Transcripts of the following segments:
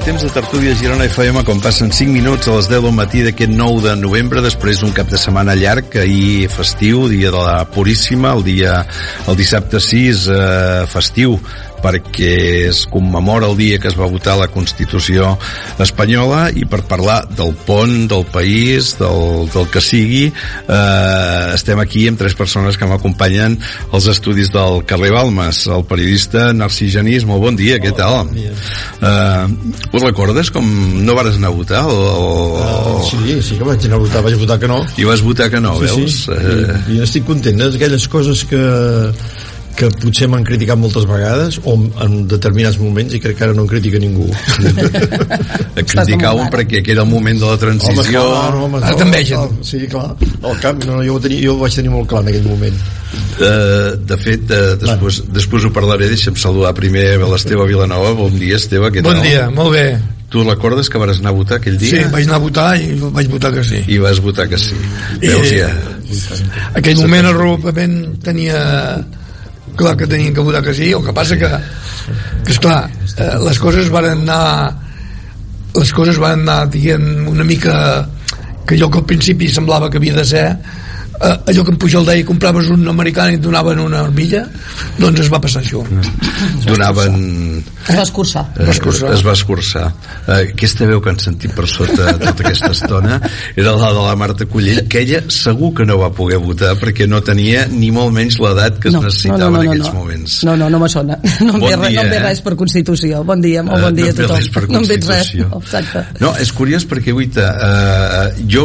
temps de Tertúlia Girona FM, com passen 5 minuts a les 10 del matí d'aquest 9 de novembre, després d'un cap de setmana llarg, ahir festiu, dia de la Puríssima, el dissabte 6 festiu, perquè es commemora el dia que es va votar la Constitució espanyola, i per parlar del pont, del país, del que sigui, estem aquí amb 3 persones que m'acompanyen als estudis del carrer Balmes. El periodista Narcís Genís, molt bon dia, què tal? Bon dia. Ho recordes com no vares anar a votar? Sí que vaig anar a votar, vaig votar que no. I vas votar que no, veus? Sí. I estic content, d'aquelles coses que potser m'han criticat moltes vegades o en determinats moments, i crec que ara no en critica ningú. Et criticàvem perquè era el moment de la transició. Home, ara t'envegen. Sí, clar, el canvi, jo ho vaig tenir molt clar en aquell moment. De fet, després ho parlaré. Deixa'm saludar primer l'Esteve Vilanova. Bon dia, Esteve, què tal? Bon dia, molt bé. Tu recordes que vas anar a votar aquell dia? Sí, vaig anar a votar i vaig votar que sí. I vas votar que sí. Veus, ja... Aquell moment el regrupament tenia clar que tenien que votar que sí. El que passa que esclar, les coses van anar dient una mica que allò que al principi semblava que havia de ser, allò que en Pujol deia, compraves un americà i et donaven una armilla, doncs es va passar això. Es va escurçar. Es va escurçar. Aquesta veu que han sentit per sota tota aquesta estona era la de la Marta Cullell, que ella segur que no va poder votar perquè no tenia ni molt menys l'edat que es necessitava en aquells moments. No me sona. No em ve res per Constitució. Bon dia, molt bon dia a tothom. No em ve res. Exacte. No, és curiós perquè, jo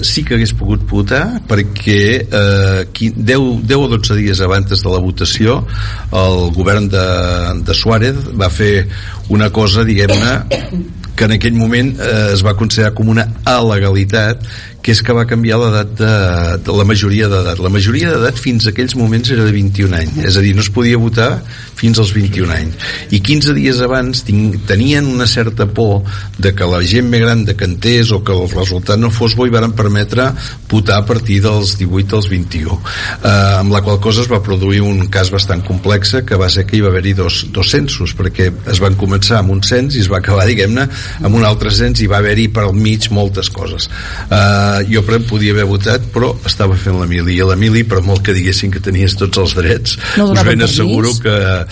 sí que hagués pogut votar perquè 10 o 12 dies abans de la votació el govern de Suárez va fer una cosa, diguem-ne, que en aquell moment es va considerar com una alegalitat, que és que va canviar l'edat de la majoria d'edat. La majoria d'edat fins a aquells moments era de 21 anys, és a dir, no es podia votar fins als 21 anys. I 15 dies abans tenien una certa por de que la gent més gran decantés o que el resultat no fos bo, i varen permetre votar a partir dels 18 als 21. Amb la qual cosa es va produir un cas bastant complex, que va ser que hi va haver-hi dos censos, perquè es van començar amb un cens i es va acabar, diguem-ne, amb un altre cens, i va haver-hi per al mig moltes coses. Jo podia haver votat, però estava fent la mili, i a la mili, per molt que diguessin que tenies tots els drets, us ben asseguro que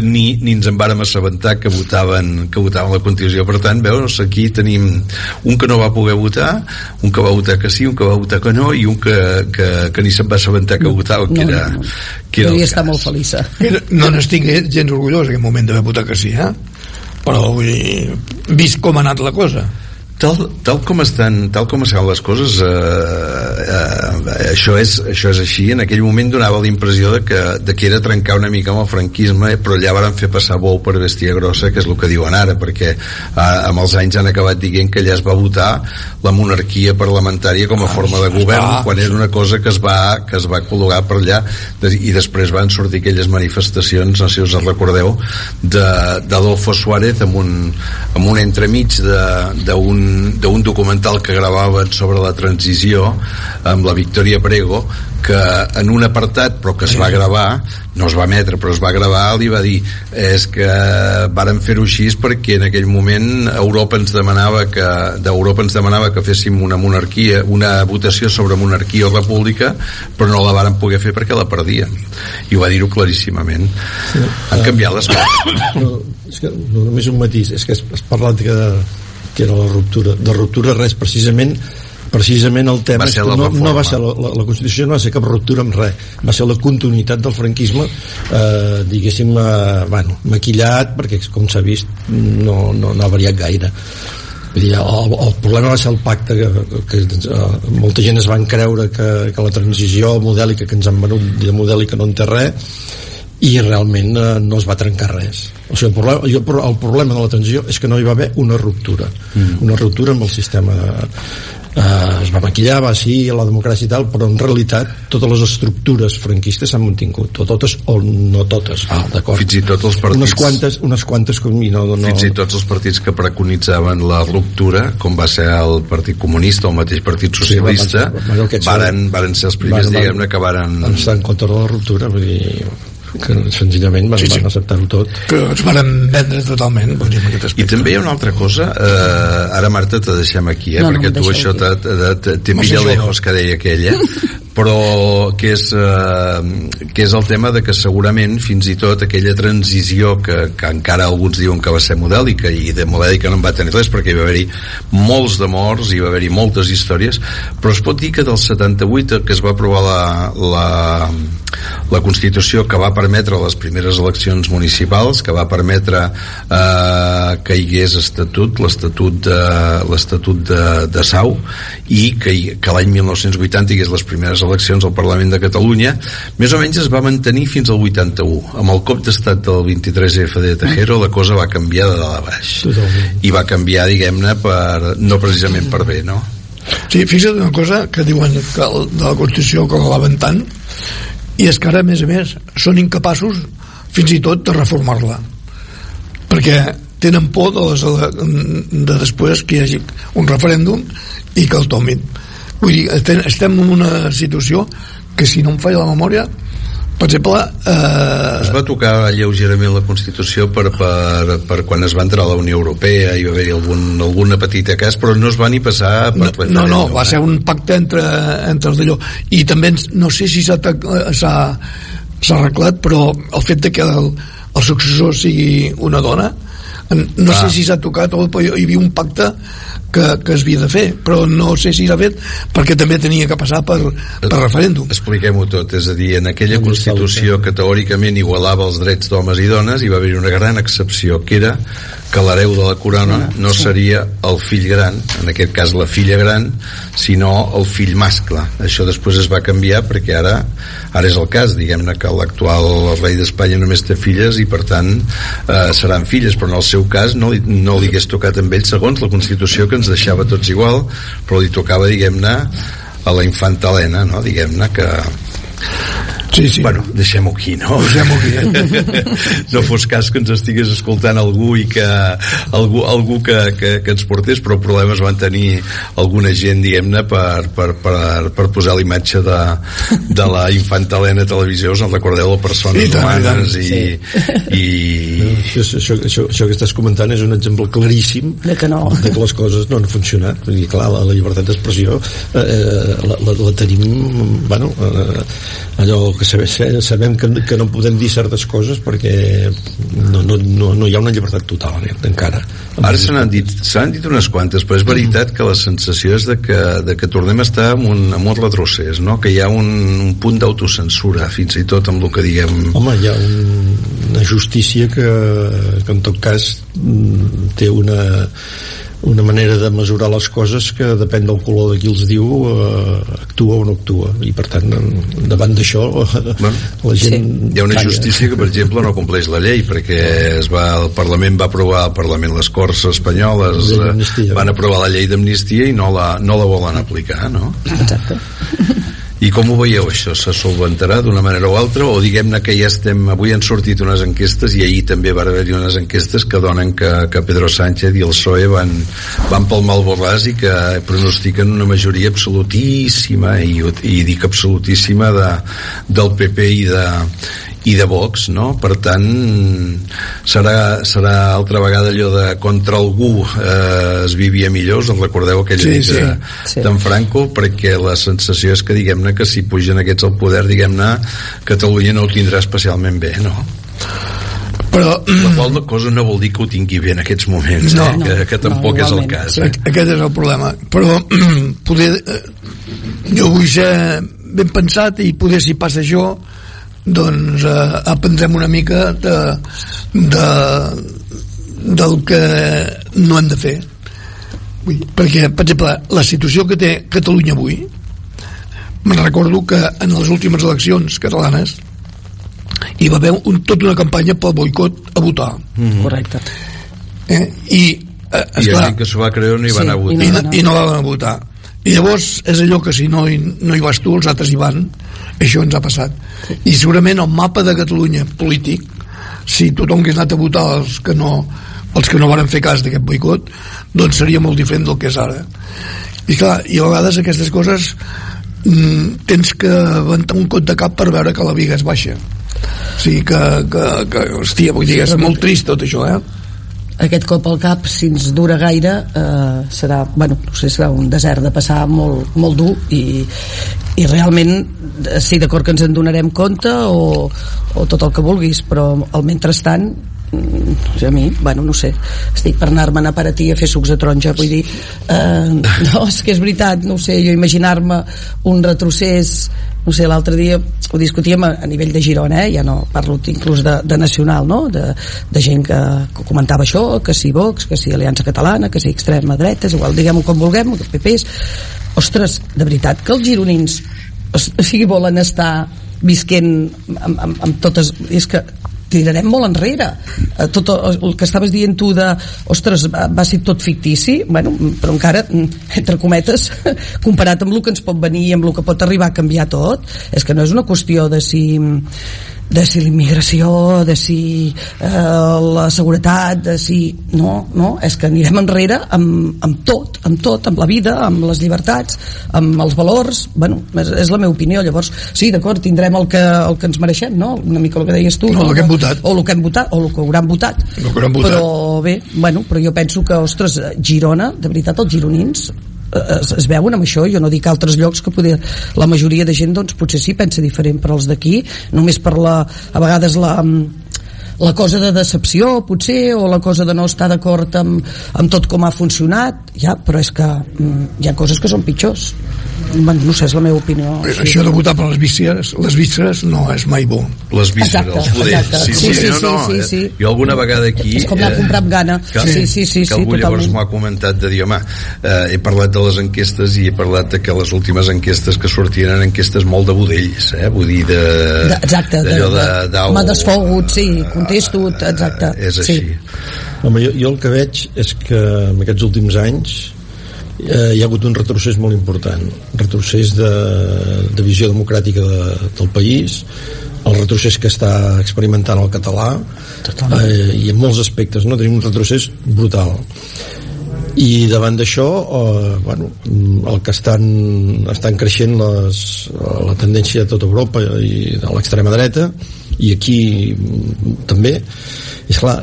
ni ens en vàrem assabentar que votaven la Constitució. Per tant, veus, aquí tenim un que no va poder votar, un que va votar que sí, un que va votar que no, i un que ni se'n va assabentar que votava, que era podria estar molt feliç. No n'estic gens orgullós en aquest moment d'haver votat que sí, però vull dir, vist com ha anat la cosa, tal com estan les coses, això és així. En aquell moment donava la impressió de que era trencar una mica amb el franquisme, però allà varen fer passar bou per bèstia grossa, que és el que diuen ara, perquè amb els anys han acabat dient que allà es va votar la monarquia parlamentària com a forma de govern, quan era una cosa que es va col·locar per allà, i després van sortir aquelles manifestacions, no sé si us recordeu, d'Adolfo Suárez amb un entremig d'un documental que gravaven sobre la transició amb la Victoria Prego, que en un apartat, però que es va gravar, no es va emetre però es va gravar, li va dir és que varen fer-ho així perquè en aquell moment Europa ens demanava que féssim una votació sobre monarquia o república, però no la varen poder fer perquè la perdíem, i ho va dir-ho claríssimament. Han canviat les coses. És que només un matís, és que has parlat que era la ruptura res, precisament el tema no va ser la Constitució, no va ser cap ruptura amb res, va ser la continuïtat del franquisme, diguéssim, maquillat, perquè com s'ha vist no ha variat gaire. El problema va ser el pacte que molta gent es van creure que la transició modèlica que ens han venut de modèlica no en té res, i realment no es va trencar res. O sigui, el problema de la transició és que no hi va haver una ruptura amb el sistema es va maquillar, va sí, a la democràcia i tal, però en realitat totes les estructures franquistes s'han mantingut, totes o no totes, d'acord. Fins i tot els partits, unes quantes fins i tots els partits que preconitzaven la ruptura, com va ser el Partit Comunista o el mateix Partit Socialista, varen ser els primers, diguem-ne, que varen estar en contra de la ruptura, vull dir, que senzillament van acceptar-ho tot, que ens van vendre totalment. I també hi ha una altra cosa, ara Marta te deixem aquí, perquè tu això te pilla lejos, que deia aquella, però que és el tema de que segurament fins i tot aquella transició que encara alguns diuen que va ser modèlica, i de modèlica no en va tenir res, perquè hi va haver-hi molts de morts, hi va haver-hi moltes històries, però es pot dir que del 78, que es va aprovar la Constitució, que va permetre les primeres eleccions municipals, que va permetre que hi hagués l'estatut de Sau, i que l'any 1980 hi hagués les primeres eleccions al Parlament de Catalunya, més o menys es va mantenir fins al 81. Amb el cop d'estat del 23F de Tejero la cosa va canviar de dalt a baix. I va canviar, diguem-ne, no precisament per bé, no? Sí, fixa't una cosa que diuen que de la Constitució que l'alaven tant, i és que ara, a més, són incapaços fins i tot de reformar-la, perquè tenen por de després que hi hagi un referèndum i que el tomin. Vull dir, estem en una situació que, si no em falla la memòria, per exemple, es va tocar lleugerament la Constitució per quan es va entrar a la Unió Europea, hi va haver alguna petita cas, però no es va ni passar per referèndum. No, va ser un pacte entre els d'allò, i també no sé si s'ha arreglat, però el fet de que el successor sigui una dona, no sé si s'ha tocat o hi havia un pacte que es havia de fer, però no sé si s'ha fet, perquè també tenia que passar per referèndum. Expliquem-ho tot, és a dir, en aquella Constitució que teòricament igualava els drets d'homes i dones, hi va haver una gran excepció, que era que l'hereu de la corona no seria el fill gran, en aquest cas la filla gran, sinó el fill mascle. Això després es va canviar, perquè ara és el cas, diguem-ne, que l'actual rei d'Espanya només té filles i per tant seran filles, però en el seu cas no li hagués tocat amb ell, segons la Constitució, que ens deixava tots igual, però li tocava, diguem-ne, a la infanta Helena, no? Diguem-ne que... Sí. Bueno, deixem-ho aquí, no? No fos cas que ens estigués escoltant algú i que algú que ens portés, però problemes van tenir alguna gent, diguem-ne, per posar l'imatge de la infanta Helena a televisió. Us en recordeu, les persones humanes això que estàs comentant és un exemple claríssim de que les coses no han funcionat. Vull dir, clar, la llibertat d'expressió la tenim, bueno, allò que sabem que no podem dir certes coses perquè no hi ha una llibertat total encara. Ara se n'han dit unes quantes, però és veritat que la sensació és de que tornem a estar en un retrocés, no? Que hi ha un punt d'autocensura, fins i tot amb el que diguem. Home, hi ha una justícia que en tot cas té una manera de mesurar les coses que depèn del color de qui els diu, actua o no actua, i per tant davant d'això la gent hi ha una justícia que, per exemple, no compleix la llei, perquè el Parlament va aprovar, les Corts espanyoles van aprovar la llei d'amnistia i no la volen aplicar, no? Exacte. I com ho veieu, això? Se solventarà d'una manera o altra, o diguem-ne que ja avui han sortit unes enquestes, i ahir també va haver-hi unes enquestes que donen que Pedro Sánchez i el PSOE van pel mal borràs i que pronostiquen una majoria absolutíssima, i dic absolutíssima, del PP i de Vox, no? Per tant, serà altra vegada allò de contra algú es vivia millor. Us en recordeu aquella nit d'en Franco? Perquè la sensació és que, diguem-ne, que si pugen aquests al poder, diguem-ne, Catalunya no ho tindrà especialment bé, no? Però la qual cosa no vol dir que ho tingui bé en aquests moments, que tampoc és el cas. Aquest és el problema. Però jo vull ser ben pensat, i poder, si passa això, doncs aprendrem una mica del que no hem de fer. Perquè, per exemple, la situació que té Catalunya avui, me'n recordo que en les últimes eleccions catalanes hi va haver tota una campanya pel boicot a votar. Correcte. I gent que s'ho va creure no hi van a votar. I no van a votar. I llavors és allò que si no hi vas tu, els altres hi van. Això ens ha passat. I segurament el mapa de Catalunya polític, si tothom hagués anat a votar els que no van fer cas d'aquest boicot, doncs seria molt diferent del que és ara. I clar, i a vegades aquestes coses tens que aventar un cop de cap per veure que la viga és baixa. Sí, hòstia, vull dir, és molt trist tot això, Aquest cop al cap, si ens dura gaire, serà, bueno, no sé, serà un desert de passar molt, molt dur i realment, sí, d'acord que ens en donarem compte o tot el que vulguis, però al mentrestant a mi, bueno, no sé, estic per anar-me'n a Paratí a fer sucs de taronja, vull dir, no, és que és veritat, no ho sé, jo imaginar-me un retrocés, no sé, l'altre dia ho discutíem a nivell de Girona, ja no parlo inclús de nacional, no? De gent que comentava això, que si Vox, que si Aliança Catalana, que si extrema dreta, és igual, diguem-ho com vulguem, que PPs. Ostres, de veritat que els gironins volen estar visquent amb totes... És que tirarem molt enrere. Tot el que estaves dient tu de, ostres, va ser tot fictici, bueno, però encara, entre cometes, comparat amb el que ens pot venir i amb el que pot arribar a canviar tot, és que no és una qüestió de si l'immigració, de si la seguretat, de si... No, és que anirem enrere amb tot, amb la vida, amb les llibertats, amb els valors, bueno, és la meva opinió, llavors, sí, d'acord, tindrem el que ens mereixem, no? Una mica el que deies tu. No, el que hem votat. O el que hem votat, o el que hauran votat. Però bé, bueno, però jo penso que, ostres, Girona, de veritat, els gironins es veuen amb això. Jo no dic altres llocs que la majoria de gent doncs potser sí pensa diferent, però els d'aquí només per a vegades la cosa de decepció potser, o la cosa de no estar d'acord amb tot com ha funcionat, ja, però és que hi ha coses que són pitjors. Bueno, no sé, és la meva opinió. Això de votar per les vísceres no és mai bo. Les vísceres, els budells. Sí. Jo alguna vegada aquí... És com anar a comprar amb gana. Sí, algú llavors m'ho ha comentat de dir, home, he parlat de les enquestes i he parlat de que les últimes enquestes que sortien eren enquestes molt de budells, vull dir exacte, home desfogut, sí, contesto, exacte. És així. Home, jo el que veig és que en aquests últims anys hi ha hagut un retrocés molt important, retrocés de visió democràtica del país, el retrocés que està experimentant el català, i en molts aspectes, no? Tenim un retrocés brutal, i davant d'això bueno, el que estan creixent la tendència de tota Europa i de l'extrema dreta, i aquí també, és clar,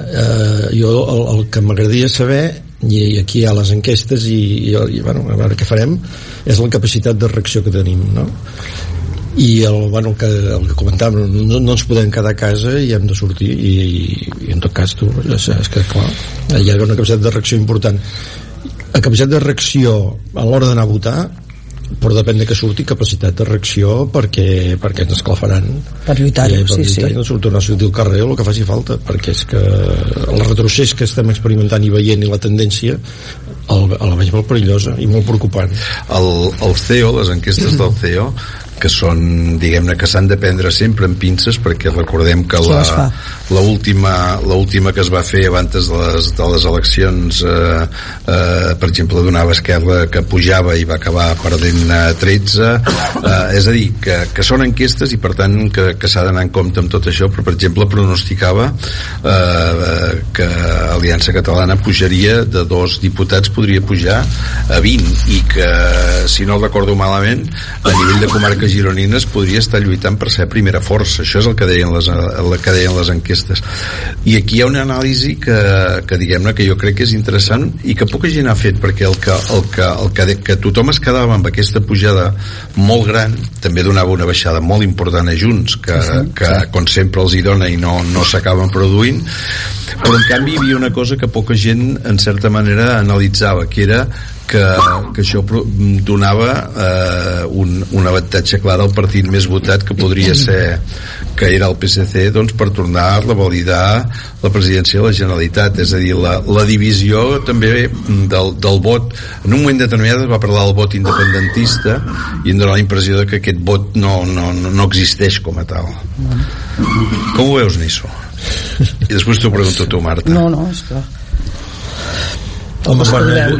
jo el que m'agradaria saber, i aquí hi ha les enquestes i bueno, a veure què farem, és la capacitat de reacció que tenim, no? I el que comentàvem, no ens podem quedar a casa i hem de sortir, i en tot cas és que clar, hi ha una capacitat de reacció important. La capacitat de reacció a l'hora d'anar a votar, però depèn de que surti, capacitat de reacció perquè ens esclafaran per lluitar-hi, sí. No tornar a sortir al carrer o el que faci falta, perquè és que el retrocés que estem experimentant i veient i la tendència la veig molt perillosa i molt preocupant. El CEO, les enquestes del CEO, que són, diguem-ne, que s'han de prendre sempre amb pinces, perquè recordem que l'última que es va fer abans de les eleccions, per exemple, donava Esquerra que pujava i va acabar perdent 13, és a dir, que són enquestes i per tant que s'ha d'anar en compte amb tot això, però per exemple pronosticava que Aliança Catalana pujaria de 2 diputats, podria pujar a 20, i que, si no el recordo malament, a nivell de comarques gironines podria estar lluitant per ser primera força. Això és el que deien les enquestes. I aquí hi ha una anàlisi que diguem-ne, que jo crec que és interessant i que poca gent ha fet, perquè que tothom es quedava amb aquesta pujada molt gran, també donava una baixada molt important a Junts, que com sempre els hi dona i no s'acaben produint, però en canvi hi havia una cosa que poca gent en certa manera analitzava, que era que això donava un avantatge clar al partit més votat, que podria ser, que era el PSC, doncs per tornar a revalidar la presidència de la Generalitat. És a dir, la divisió també del vot. En un moment determinat es va parlar del vot independentista i em dona la impressió de que aquest vot no existeix com a tal. Com ho veus, Niso? I després t'ho pregunto tu, Marta. No, és clar. Home,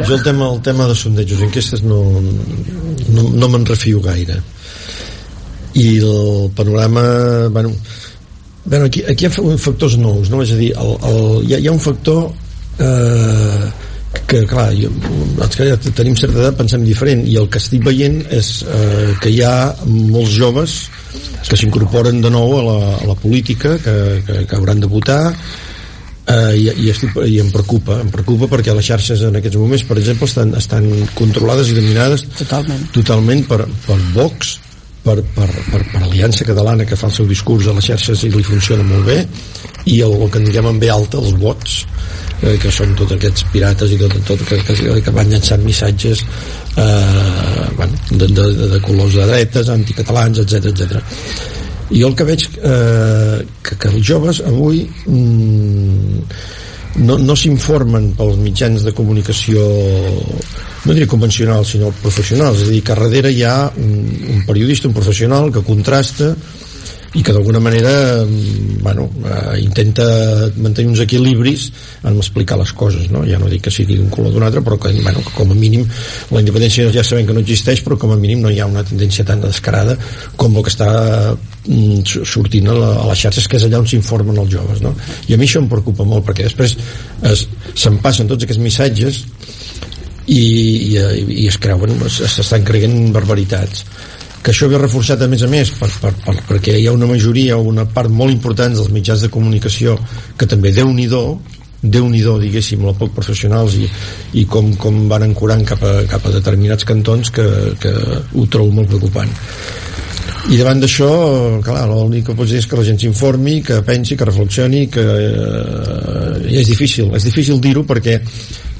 jo el tema de sondejos i enquestes no me'n refio gaire, i el panorama aquí hi ha factors nous, no? És a dir, hi ha un factor que clar, els que ja tenim certa edat pensem diferent, i el que estic veient és que hi ha molts joves que s'incorporen de nou a la política, que hauran de votar, i em preocupa perquè les xarxes en aquests moments, per exemple, estan controlades i dominades totalment per Vox, per Aliança Catalana, que fa el seu discurs a les xarxes i li funciona molt bé, i el que en diguem en B alta, els bots, que són tots aquests pirates i tot que van llançant missatges de colors de dretes, anticatalans, etc. I jo el que veig que els joves avui no s'informen pels mitjans de comunicació, no diré convencionals, sinó professionals, és a dir, que darrere hi ha un periodista, un professional que contrasta i que d'alguna manera intenta mantenir uns equilibris en explicar les coses, no? Ja no dic que sigui d'un color o d'un altre, però que com a mínim la independència ja sabem que no existeix, però com a mínim no hi ha una tendència tan descarada com el que està sortint a les xarxes, que és allà on s'informen els joves, no? I a mi això em preocupa molt, perquè després se'n passen tots aquests missatges i es creuen, s'estan creient barbaritats, que això ve reforçat a més perquè hi ha una majoria o una part molt important dels mitjans de comunicació que també Déu-n'hi-do, diguéssim, el poc professionals i com van ancorant cap a determinats cantons, que ho trobo molt preocupant. I davant d'això, clar, l'únic que pots dir és que la gent s'informi, que pensi, que reflexioni, que i és difícil dir-ho, perquè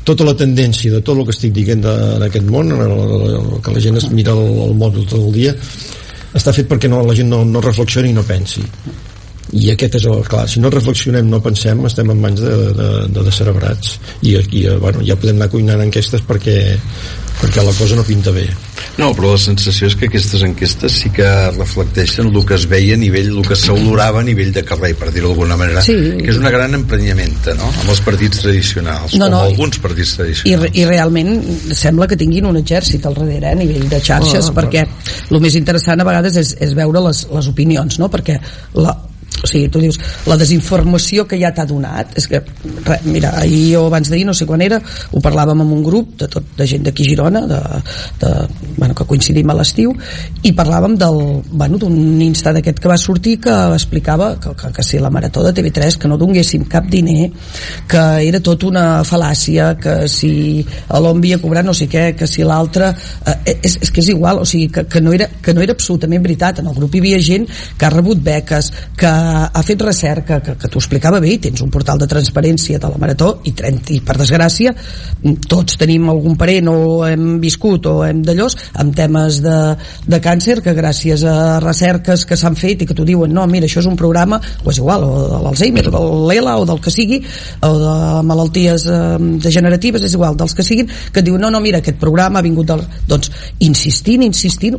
tota la tendència de tot el que estic dient d'aquest món, que la gent es mira el mòbil tot el dia, està fet perquè la gent no reflexioni i no pensi. I aquest és clar, si no reflexionem, no pensem, estem en mans de descerebrats, i ja podem anar cuinant enquestes perquè la cosa no pinta bé. No, però la sensació és que aquestes enquestes sí que reflecteixen el que es veia a nivell, el que s'olorava a nivell de carrer, per dir-ho d'alguna manera, que és una gran emprenyamenta, no?, amb els partits tradicionals, amb alguns partits tradicionals. I realment sembla que tinguin un exèrcit al darrere, a nivell de xarxes, perquè el més interessant a vegades és veure les opinions, no?, perquè o sigui, tu dius, la desinformació que ja t'ha donat, és que, mira, ahir o abans d'ahir, no sé quan era, ho parlàvem amb un grup de gent d'aquí a Girona, que coincidim a l'estiu, i parlàvem d'un Insta d'aquest que va sortir que explicava que si la marató de TV3, que no donguéssim cap diner, que era tot una fal·làcia, que si l'home havia cobrat no sé què, que si l'altre és que és igual, o sigui, que no era absolutament veritat. En el grup hi havia gent que ha rebut beques, que ha fet recerca, que t'ho explicava bé, i tens un portal de transparència de la Marató, i per desgràcia tots tenim algun parent o hem viscut o hem d'allòs amb temes de càncer, que gràcies a recerques que s'han fet i que t'ho diuen, no, mira, això és un programa, o és igual, o de l'Alzheimer, o del l'ELA, o del que sigui, o de malalties degeneratives, és igual, dels que siguin, que et diuen, no, mira, aquest programa ha vingut doncs insistint,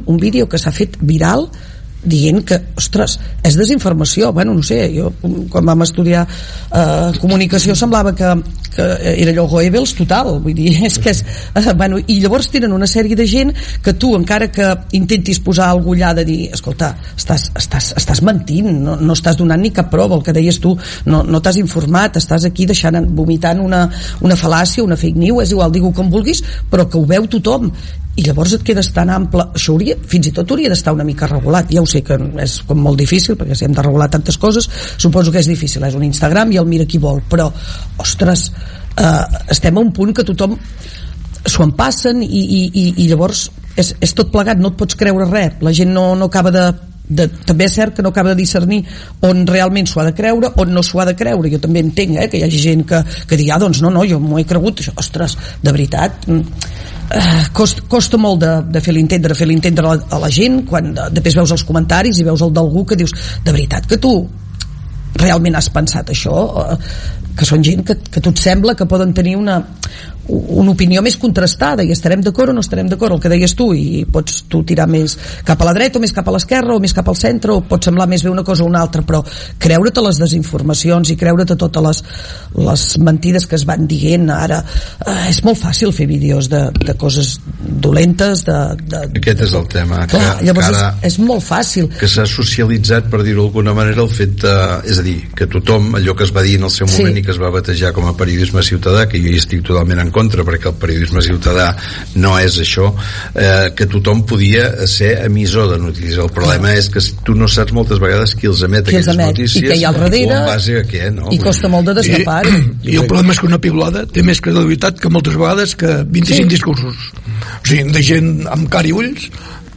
un vídeo que s'ha fet viral dient que, ostres, és desinformació. Bueno, no sé, jo quan vam estudiar comunicació semblava que era allò Goebbels total, vull dir, és que és i llavors tenen una sèrie de gent que tu, encara que intentis posar algú allà de dir, escolta, estàs mentint, no estàs donant ni cap prova, el que deies tu, no t'has informat, estàs aquí vomitant una fal·làcia, una fake news, és igual, digue-ho com vulguis, però que ho veu tothom, i llavors et quedes tan ample. Això fins i tot hauria d'estar una mica regulat. Ja ho sé que és com molt difícil, perquè si hem de regular tantes coses, suposo que és difícil, és un Instagram i el mira qui vol, però ostres, estem a un punt que tothom s'ho empassen i llavors és tot plegat, no et pots creure res, la gent no acaba també és cert que no acaba de discernir on realment s'ho ha de creure, on no s'ho ha de creure. Jo també entenc que hi hagi gent que digui, doncs no, jo m'ho he cregut, això, ostres, de veritat costa molt de fer l'entendre a la gent, quan després veus els comentaris i veus el d'algú que dius, de veritat que tu realment has pensat això, que són gent que a tu et sembla que poden tenir una opinió més contrastada, i estarem d'acord o no estarem d'acord, el que deies tu, i pots tu tirar més cap a la dreta o més cap a l'esquerra o més cap al centre, o pot semblar més bé una cosa o una altra, però creure't les desinformacions i creure't totes les mentides que es van dient ara, és molt fàcil fer vídeos de coses dolentes aquest és el tema, clar, llavors és molt fàcil, que s'ha socialitzat, per dir-ho d'alguna manera, el fet és a dir, que tothom, allò que es va dir en el seu moment i que es va batejar com a periodisme ciutadà, que jo hi estic totalment en contra, perquè el periodisme ciutadà no és això, que tothom podia ser emissor de notícies. El problema és que tu no saps moltes vegades qui els emet aquelles notícies, i que hi ha al darrere, o en base a què, no? I costa molt de destapar. I el problema és que una piulada té més credibilitat que moltes vegades que 25 discursos. O sigui, de gent amb cara i ulls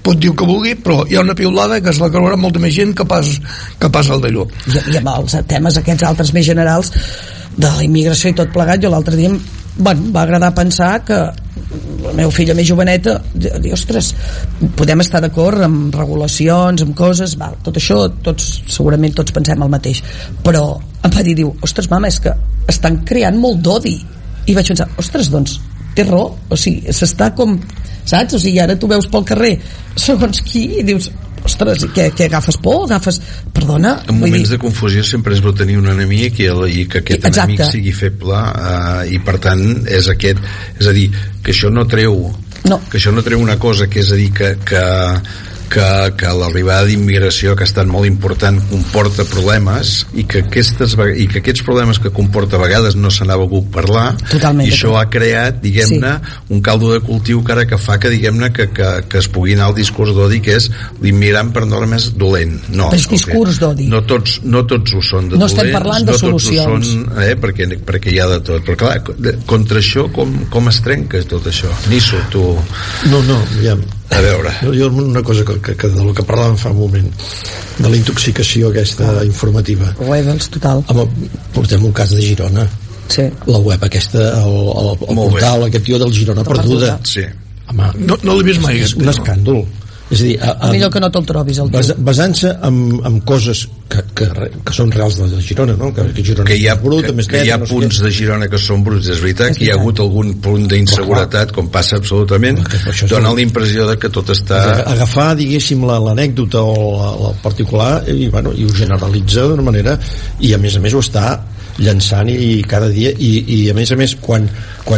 pot dir que vulgui, però hi ha una piulada que es la creurà molta més gent que pas el d'allò. I amb els temes aquests altres més generals de la immigració i tot plegat, jo l'altre dia va agradar pensar que la meva filla més joveneta diu, ostres, podem estar d'acord amb regulacions, amb coses, tot això, segurament tots pensem el mateix, però em va dir, ostres mama, és que estan creant molt d'odi, i vaig pensar, ostres, doncs té raó, o sigui, s'està com, saps? O sigui, ara tu veus pel carrer segons qui i dius, ostres, què agafes por? Perdona? En moments de confusió sempre és bo tenir un enemic i que aquest enemic sigui feble, i per tant és a dir, que això no treu una cosa, que és a dir que l'arribada d'immigració, que ha estat molt important, comporta problemes, i que aquests problemes que comporta a vegades no se n'ha volgut parlar. Totalment, i això ha creat, diguem-ne, un caldo de cultiu que fa que, diguem-ne, que es pugui anar al discurs d'odi, que és l'immigrant per norma és dolent. No, és discurs d'odi. No tots ho són de dolents, no estem parlant de solucions, perquè hi ha de tot, però clar, contra això com es trenca tot això? Nisso, tu... No, ja... A veure, jo una cosa que del que parlàvem fa un moment, de la intoxicació aquesta informativa, doncs total. Portem un cas de Girona, la web aquesta, el portal aquest tio del Girona Perduda, home, no l'he vist mai, un escàndol. És a dir, millor que no te'l trobis basant-se en coses que són reals de Girona, no? Que hi ha punts de Girona que són bruts, és veritat, que hi ha hagut algun punt d'inseguretat, com passa absolutament, dona la impressió de que tot està... Agafar, diguéssim, l'anècdota o el particular i ho generalitza d'una manera, i a més ho està llançant i cada dia, i a més quan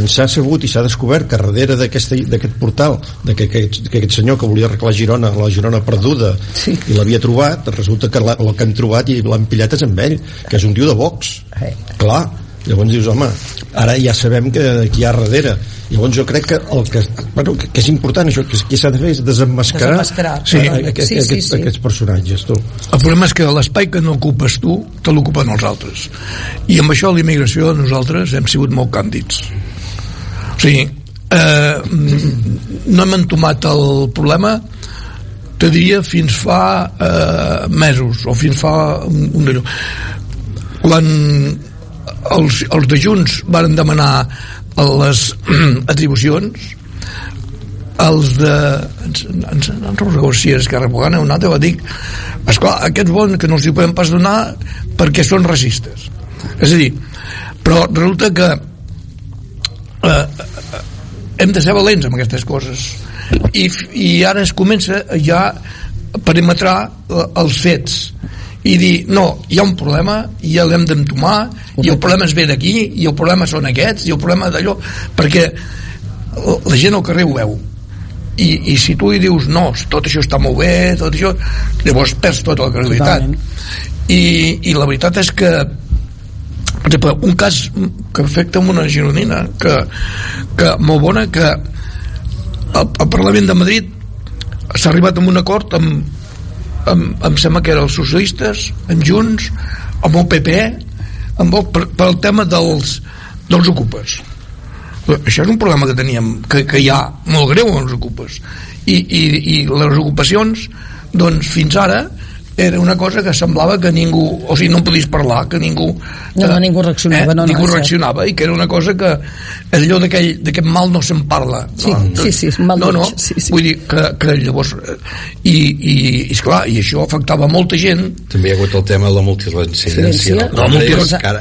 s'ha sabut i s'ha descobert que darrere d'aquest portal, d'aquest senyor que volia arreglar Girona, la Girona Perduda, i l'havia trobat, resulta que el que han trobat i l'han pillat és amb ell, que és un tio de Vox. Clar, llavors dius, home, ara ja sabem que qui hi ha darrere. Llavors jo crec que que és important això, que s'ha de fer és desemmascarar aquests personatges, tu. El problema és que l'espai que no ocupes tu te l'ocupen els altres, i amb això la immigració nosaltres hem sigut molt càndids. O sigui, no hem entomat el problema, te diria, fins fa mesos, o fins fa un d'allò. Quan els de Junts varen demanar les atribucions, els de en Rosa García, Esquerra Republicana, un altre va dir, esclar, aquests volen que no els hi podem pas donar perquè són racistes. És a dir, però resulta que hem de ser valents amb aquestes coses, i ara es comença ja a perimetrar els fets i dir, no, hi ha un problema i ja l'hem d'entomar, i el problema es ve d'aquí, i el problema són aquests, i el problema d'allò, perquè la gent al carrer ho veu, i si tu hi dius, no, tot això està molt bé, tot això, llavors perds tota la credibilitat. I la veritat és que, per exemple, un cas que afecta una gironina que molt bona, que al Parlament de Madrid s'ha arribat a un acord amb em sembla que eren els socialistes, amb Junts, amb el PP, per el tema dels ocupes. Això és un problema que teníem, que hi ha molt greu amb els ocupes, i les ocupacions, doncs fins ara era una cosa que semblava que ningú, o sigui, no en podies parlar, que ningú ningú reaccionava, ningú reaccionava, i que era una cosa que allò d'aquest mal no se'n parla, mal vull dir que llavors i esclar, i això afectava molta gent. També hi ha hagut el tema de la multireincidència,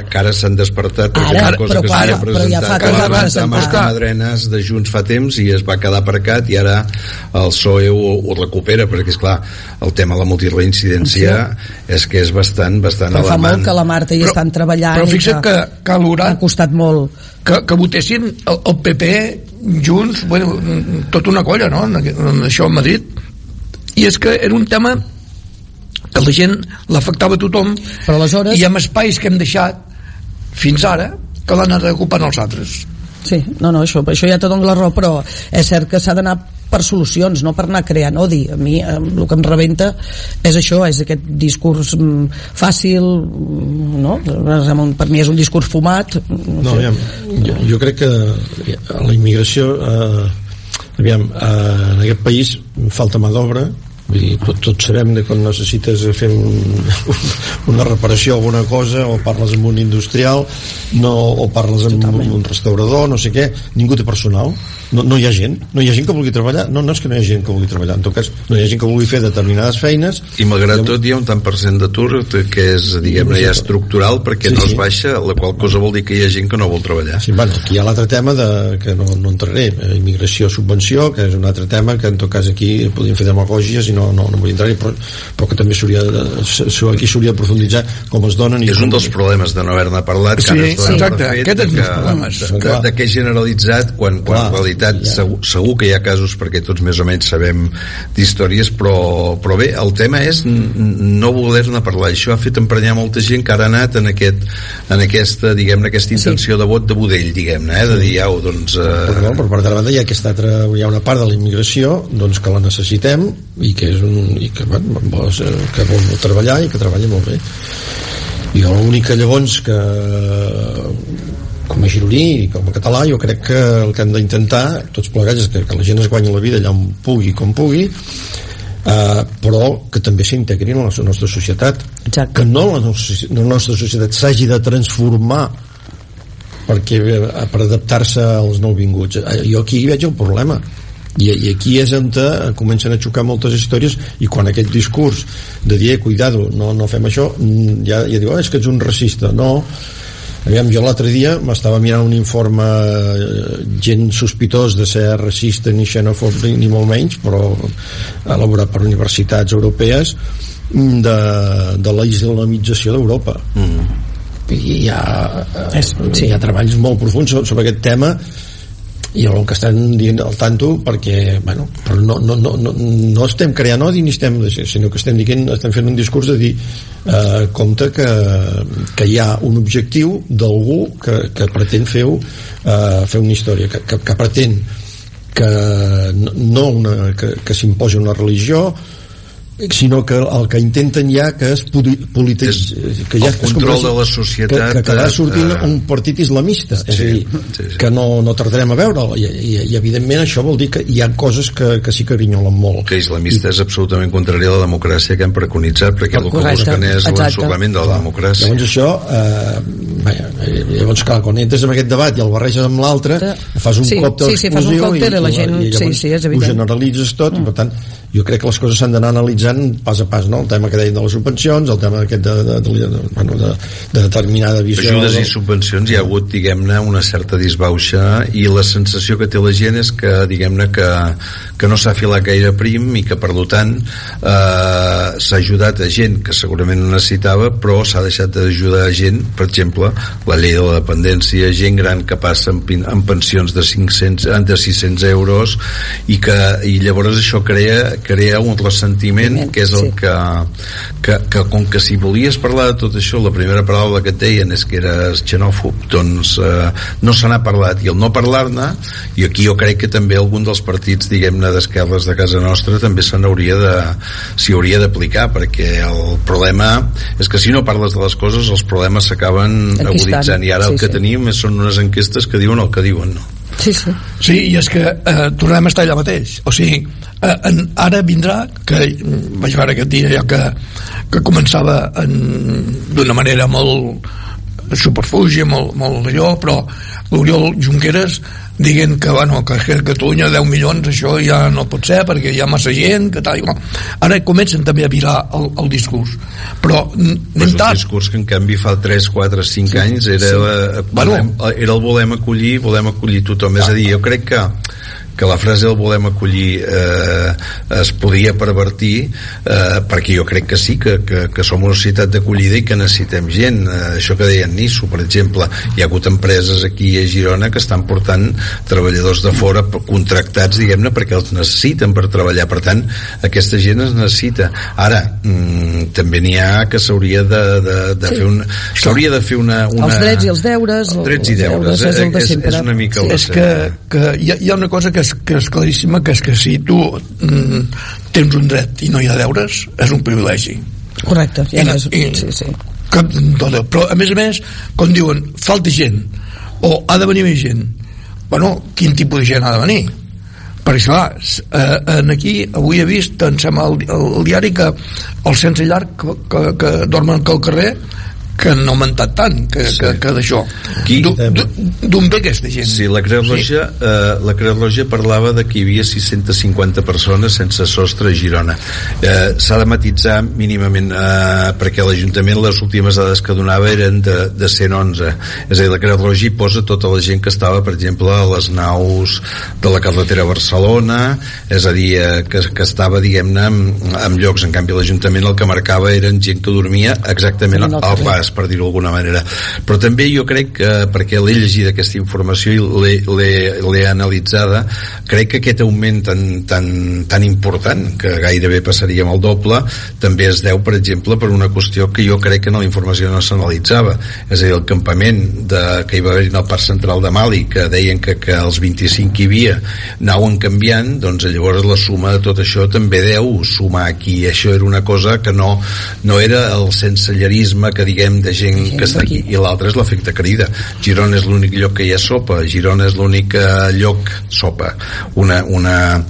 que ara s'han despertat, perquè és una cosa que s'havia presentat a Madrenes de Junts fa temps i es va quedar aparcat, i ara el PSOE ho recupera, perquè esclar, el tema de la multireincidència és que és bastant però alarmant. Fa molt que la Marta hi estan treballant, però fixa't que ha costat molt que votessin el PP, Junts, bueno, tota una colla, no?, en això a Madrid, i és que era un tema que la gent l'afectava a tothom, però aleshores... i amb espais que hem deixat fins ara que l'han anat ocupant els altres. Sí, no, això ja te dono la raó, però és cert que s'ha d'anar per solucions, no per anar creant odi. A mi el que em rebenta és això, és aquest discurs fàcil, no? Per mi és un discurs fumat. No, aviam, jo crec que la immigració en aquest país falta mà d'obra. Vull dir, tots sabem que quan necessites fer una reparació o alguna cosa, o parles amb un industrial o parles amb un restaurador, no sé què, ningú té personal, no hi ha gent que vulgui treballar, no és que no hi ha gent que vulgui treballar, en tot cas no hi ha gent que vulgui fer determinades feines, i malgrat tot hi ha un tant per cent d'atur que és, diguem-ne, ja estructural, perquè no es baixa, la qual cosa vol dir que hi ha gent que no vol treballar. Sí, bueno, aquí hi ha l'altre tema que no entraré, immigració, subvenció, que és un altre tema que en tot cas aquí podríem fer demagògies i no vull entrar-hi, però que també aquí s'hauria de profunditzar com es donen. És un dels problemes de no haver-ne parlat, sí, exacte, aquest és un problemes de que és generalitzat quan en realitat segur que hi ha casos, perquè tots més o menys sabem d'històries, però bé, el tema és no voler-ne parlar. Això ha fet emprenyar molta gent que ara ha anat en aquesta, diguem-ne, aquesta intenció de vot de budell, diguem-ne, de dir, doncs... Però per part de la banda hi ha una part de la immigració doncs, que la necessitem i que vol treballar i que treballa molt bé. I l'únic que llavors com a gironí i com a català jo crec que el que hem d'intentar tots plegats és que la gent es guanyi la vida allà on pugui, com pugui, però que també s'integrin a la nostra societat. Exacte. Que no la nostra societat s'hagi de transformar per adaptar-se als nouvinguts. Jo aquí veig el problema i aquí és on comencen a xocar moltes històries, i quan aquest discurs de dir, cuidado, no fem això, ja diu, és que ets un racista. No, aviam, jo l'altre dia m'estava mirant un informe, gent sospitós de ser racista ni xenòfob ni molt menys, però elaborat per universitats europees, de la islamització d'Europa. I hi ha treballs molt profuns sobre aquest tema, i el que estan dient al tanto, perquè però no estem creant odi ni estem, sinó que estem fent un discurs de dir compte que hi ha un objectiu d'algú que pretén fer una història, que pretén que s'imposi una religió, sinó que el que intenten ja que es polititzi, que ja el control de la societat, que acabarà sortint un partit islamista, és a dir, que no tardarem a veure'l, i evidentment això vol dir que hi ha coses que sí que grinyolen molt, que islamista és absolutament contrari a la democràcia que hem preconitzat, perquè el que busquen és l'ensorrament de la democràcia. Llavors això llavors clar, quan entres en aquest debat i el barreges amb l'altre, fas un còctel explosiu i llavors ho generalitzes tot, i per tant jo crec que les coses s'han d'anar analitzant pas a pas, no? El tema que deien de les subvencions, el tema aquest de determinada visió, ajudes i subvencions, hi ha hagut, diguem-ne, una certa disbauxa, i la sensació que té la gent és que, diguem-ne, que no s'ha filat gaire prim, i que per tant s'ha ajudat a gent que segurament no necessitava, però s'ha deixat d'ajudar a gent, per exemple la llei de la dependència, gent gran que passa en pensions de 600 euros, i llavors això crea un ressentiment, que és el que com que si volies parlar de tot això, la primera paraula que et deien és que eres xenòfob, doncs no se n'ha parlat, i el no parlar-ne, i aquí jo crec que també algun dels partits, diguem-ne, d'esquerres de casa nostra també s'hi hauria d'aplicar, perquè el problema és que si no parles de les coses els problemes s'acaben aguditzant, i ara el que tenim són unes enquestes que diuen el que diuen, no? Sí, i és que tornem a estar allà mateix, o sigui, ara vindrà, que vaig veure aquest dia ja que començava d'una manera molt superfugi, molt d'allò, però l'Oriol Junqueras dient que a Catalunya 10 milions això ja no pot ser perquè hi ha massa gent, que tal i qual. Ara comencen també a virar el discurs, però és un discurs que en canvi fa 3, 4, 5 anys era el volem acollir tothom, és a dir, jo crec que que la frase el volem acollir es podia pervertir, perquè jo crec que sí, que som una societat d'acollida i que necessitem gent. Això que deien Nisso, per exemple, hi ha hagut empreses aquí a Girona que estan portant treballadors de fora contractats, diguem-ne, perquè els necessiten per treballar. Per tant, aquesta gent es necessita. Ara, també n'hi ha que s'hauria de fer una... Els drets i els deures. Els drets i deures, és una mica... És que hi ha una cosa que és claríssima, que és que si tu tens un dret i no hi ha deures, és un privilegi. Correcte. Però a més, quan diuen falta gent o ha de venir més gent, bueno, quin tipus de gent ha de venir? Perquè clar, aquí avui he vist, em sembla, el diari, que el sense llar que dormen al carrer, que han augmentat tant que d'això. D'on ve aquesta gent? Sí, la Creu Roja parlava de que hi havia 650 persones sense sostre a Girona. S'ha de matitzar mínimament, perquè l'Ajuntament les últimes dades que donava eren de 111. És a dir, la Creu Roja hi posa tota la gent que estava, per exemple, a les naus de la carretera a Barcelona, és a dir, que estava, diguem-ne, en llocs. En canvi, l'Ajuntament el que marcava eren gent que dormia exactament al pas, per dir-ho d'alguna manera. Però també jo crec que, perquè l'he llegit aquesta informació i l'he analitzada, crec que aquest augment tan important, que gairebé passaríem al doble, també es deu, per exemple, per una qüestió que jo crec que en la informació no s'analitzava. És a dir, el campament que hi va haver en el Parc Central de Mali, que deien que els 25 que hi havia anaven canviant, doncs llavors la suma de tot això també deu sumar aquí. Això era una cosa que no era el sensellarisme que diguem de gent que està aquí, i l'altre és l'efecte crida. Girona és l'únic lloc que hi ha sopa, Girona és l'únic lloc sopa, una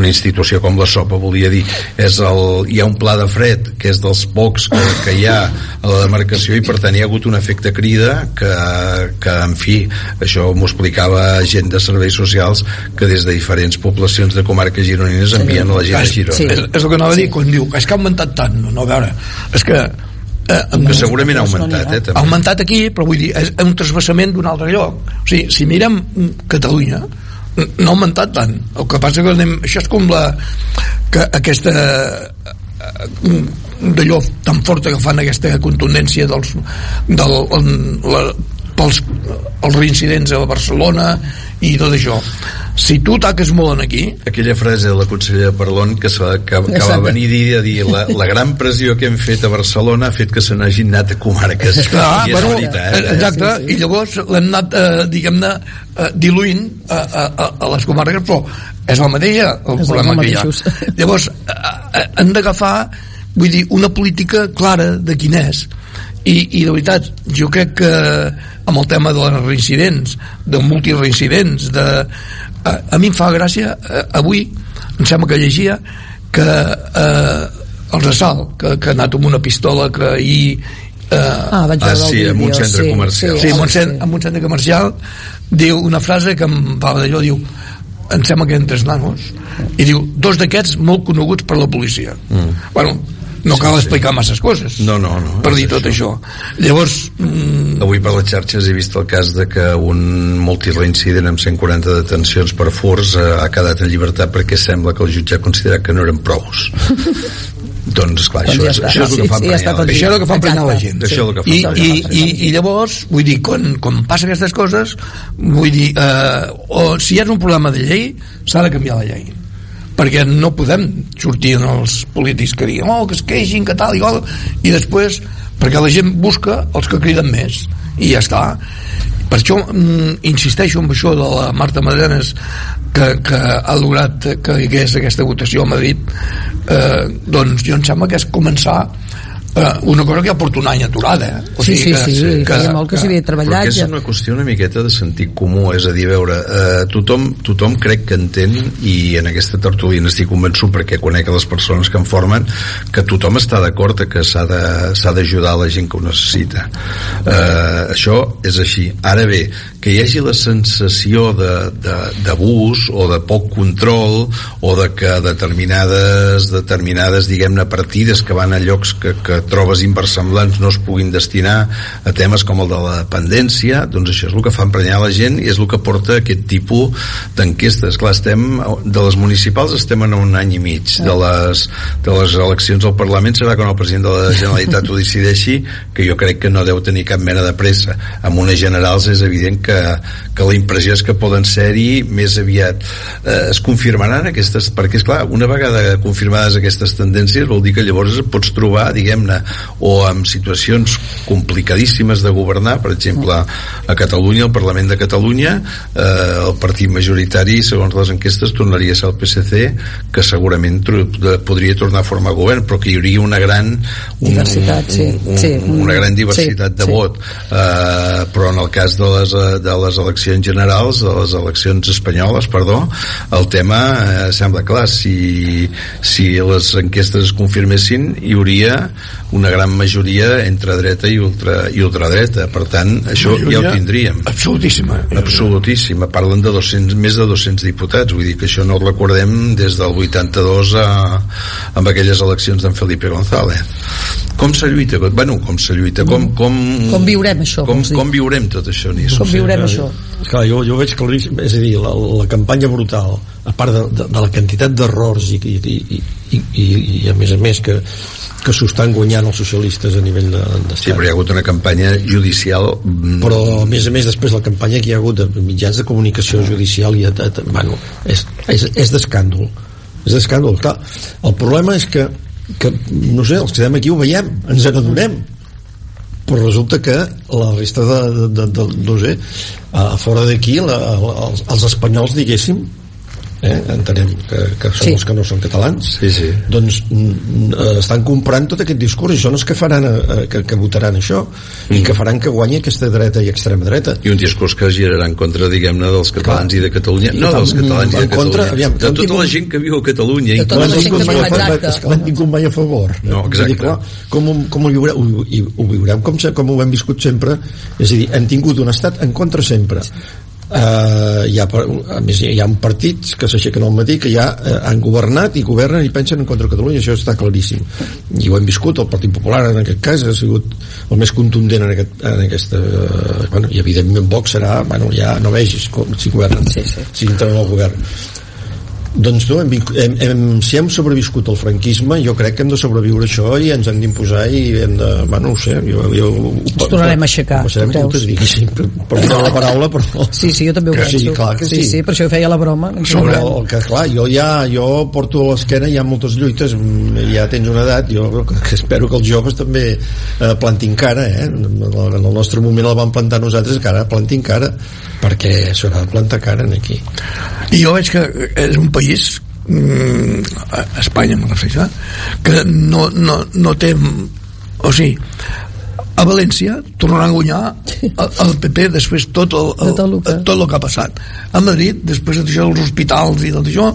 institució com la sopa, volia dir, hi ha un pla de fred que és dels pocs que hi ha a la demarcació, i per tant hi ha hagut un efecte crida que en fi, això m'ho explicava gent de serveis socials, que des de diferents poblacions de comarques gironines envien a la gent a Girona. És el que anava a dir quan diu que és que ha augmentat tant. No, a veure, és que segurament ha augmentat, també. Ha augmentat aquí, però vull dir, és un trasbassament d'un altre lloc. O sigui, si mirem Catalunya, no ha augmentat tant. El que passa que això és com aquesta d'allò tan forta que fan, aquesta contundència pels reincidents a Barcelona i tot això. Si tu taques molt aquí... Aquella frase de la consellera Parlon que va venir a dir la gran pressió que hem fet a Barcelona ha fet que se n'hagin anat a comarques. Clar, bueno, exacte, i llavors l'hem anat, diguem-ne, diluint a les comarques, però és la mateixa el problema que hi ha. Llavors, hem d'agafar, vull dir, una política clara de quin és. I de veritat, jo crec que amb el tema de les reincidents, de multireincidents, a mi em fa gràcia, avui em sembla que llegia que els assalt, que ha anat amb una pistola que ahir en un centre comercial. Sí, en un centre comercial, diu una frase que em va d'allò, diu, em sembla que eren 3 nanos, i diu, 2 d'aquests molt coneguts per la policia. Bueno, no cal explicar masses coses per dir tot això. Llavors avui per les xarxes he vist el cas de que un multireincident amb 140 detencions per furs ha quedat en llibertat perquè sembla que el jutge ha considerat que no eren prous. Doncs esclar, això és el que fa emprenyar la gent. I llavors, vull dir, quan passen aquestes coses, vull dir, si hi ha un problema de llei, s'ha de canviar la llei, perquè no podem sortir en els polítics que diguin que es queixin, que tal i qual, i després, perquè la gent busca els que criden més, i ja està. Per això insisteixo en això de la Marta Madrenas, que ha lograt que hi hagués aquesta votació a Madrid. Doncs jo em sembla que és començar una cosa que ja porta un any aturada, o sigui feia molt que s'havia treballat. Perquè és una qüestió una miqueta de sentit comú, és a dir, a veure, tothom crec que entén, i en aquesta tertúlia n'estic convençut perquè conec les persones que en formen, que tothom està d'acord que s'ha d'ajudar la gent que ho necessita. Això és així. Ara bé, que hi hagi la sensació d'abús o de poc control, o de que determinades diguem-ne partides que van a llocs que trobes inversemblants no es puguin destinar a temes com el de la dependència, doncs això és el que fa emprenyar la gent i és el que porta aquest tipus d'enquestes. Clar, de les municipals estem en un any i mig, de les eleccions al Parlament serà quan el president de la Generalitat ho decideixi, que jo crec que no deu tenir cap mena de pressa. Amb unes generals és evident que la impressió és que poden ser-hi més aviat. Es confirmaran aquestes, perquè és clar, una vegada confirmades aquestes tendències vol dir que llavors et pots trobar, diguem-ne, o amb situacions complicadíssimes de governar, per exemple a Catalunya, al Parlament de Catalunya, el partit majoritari segons les enquestes tornaria a ser el PSC, que segurament podria tornar a formar govern, però que hi hauria una gran diversitat, una gran diversitat de vot, però en el cas de les eleccions generals, de les eleccions espanyoles, perdó, el tema sembla clar. Si les enquestes es confirmessin, hi hauria una gran majoria entre dreta i ultradreta. Per tant, això ja ho tindríem. Absolutíssima. Parlen de més de 200 diputats. Vull dir que això no ho recordem des del 82 amb aquelles eleccions d'en Felipe González. Com se lluita? Bueno, com se lluita? Com viurem això? Com viurem tot això? Com viurem això? Clar, jo veig claríssim, és a dir, la campanya brutal, a part de la quantitat d'errors i a més que s'ho estan guanyant els socialistes a nivell d'estat. Sí, però hi ha hagut una campanya judicial... Però a més després la campanya que hi ha hagut de mitjans de comunicació judicial bueno, és d'escàndol. És d'escàndol. Clar, el problema és que no sé, els que estem aquí ho veiem, ens n'adonem, però resulta que la resta no sé, fora d'aquí els espanyols, diguéssim, entenem que són els que no són catalans, doncs estan comprant tot aquest discurs, i són els que faran que votaran això i que faran que guanyi aquesta dreta i extrema dreta, i un discurs que girarà en contra, diguem-ne, dels catalans i de Catalunya, no dels catalans i de Catalunya, de tota la gent que viu a Catalunya, de tota la gent que viu a Exacte, és que l'han tingut mai a favor, no, exacte. Com ho viurem com ho hem viscut sempre, és a dir, hem tingut un estat en contra sempre. A més hi ha partits que s'aixequen al matí que ja han governat i governen i pensen en contra de Catalunya, això està claríssim i ho hem viscut. El Partit Popular en aquest cas ha sigut el més contundent en aquesta, bueno, i evidentment Vox serà, bueno, ja no vegis si governen, si entren al govern. Doncs no, si hem sobreviscut el franquisme, jo crec que hem de sobreviure això i ens hem d'imposar i hem de, bueno, no sé, ens tornarem a aixecar, tu creus? Per dir la paraula, però... Sí, jo també ho penso. Sí, clar que sí. Sí, per això feia la broma. Clar, jo porto a l'esquena, hi ha moltes lluites, ja tens una edat, jo espero que els joves també plantin cara, en el nostre moment el van plantar nosaltres, que ara plantin cara, perquè s'haurà de plantar cara aquí. I jo veig que és un país, Espanya me refereixo, que no té, o sigui, a València tornaran a guanyar el PP després tot el que ha passat. A Madrid, després d'això dels hospitals i tot això,